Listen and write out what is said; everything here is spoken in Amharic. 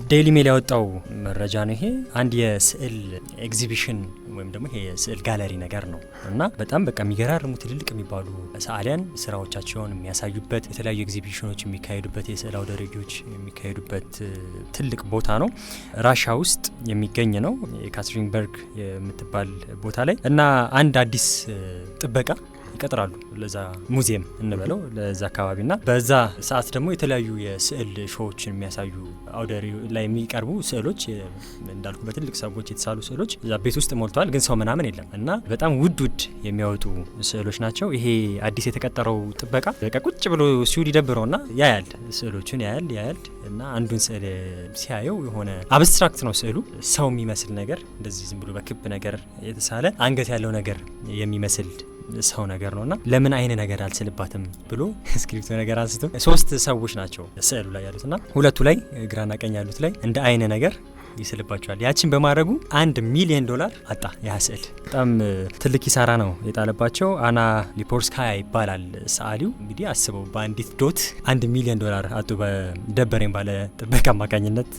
ዴይሊ ሜል ያወጣው መረጃ ነው ይሄ። አንድ የስዕል ኤግዚቢሽን ወይም ደግሞ ይሄ የስዕል ጋለሪ ነገር ነው እና በጣም በቃ የሚገራርሙ ትልልቅ የሚባሉ ሰዓሊያን ስራዎቻቸውን የሚያሳዩበት የተለያዩ ኤግዚቢሽኖች የሚካሄዱበት የስዕል አውደ ርዕዮች የሚካሄዱበት ትልቅ ቦታ ነው። ራሻ ውስጥ የሚገኝ ነው የካትሪንበርግ የምትባል ቦታ ላይ እና አንድ አዲስ ጥበቃ ይቀጥራሉ ለዛ ሙዚየም እንበለው ለዛ አካባቢና በዛ ሰዓት ደግሞ የተለያዩ የስዕል ሾዎችን የሚያሳዩ አውደሪ ላይ የሚቀርቡ ስዕሎች እንዳልኩ በትልቅ ሰዎች የተሳሉ ስዕሎች እዛ ቤት ውስጥ ሞልተዋል፣ ግን ሰው ምናምን የለም እና በጣም ውድ የሚያወጡ ስዕሎች ናቸው። ይሄ አዲስ የተቀጠረው ጥበቃ በቃ ቁጭ ብሎ ሲውል ይደብረውና ያያል ስዕሎችን ያያል እና አንዱን ስዕል ሲያየው የሆነ አብስትራክት ነው ስዕሉ፣ ሰው የሚመስል ነገር እንደዚህ ዝም ብሎ በክብ ነገር የተሳለ አንገት ያለው ነገር የሚመስል ሰው ነገር ነውና ለምን አይነ ነገር አልስልባትም ብሎ ስክሪፕቶ ነገር አንስቶ ሶስት ሰዎች ናቸው ስዕሉ ላይ ያሉትና ሁለቱ ላይ ግራና ቀኝ ያሉት ላይ እንደ አይነ ነገር ይስልባቸዋል። ያችን በማድረጉ $1 ሚሊዮን አጣ ያ ስዕል። በጣም ትልቅ ኪሳራ ነው የጣለባቸው። አና ሊፖርስካያ ይባላል ሰዓሊው። እንግዲህ አስበው በአንዲት ዶት $1 ሚሊዮን አጡ በደበረኝ ባለ ጥበቃ አማካኝነት።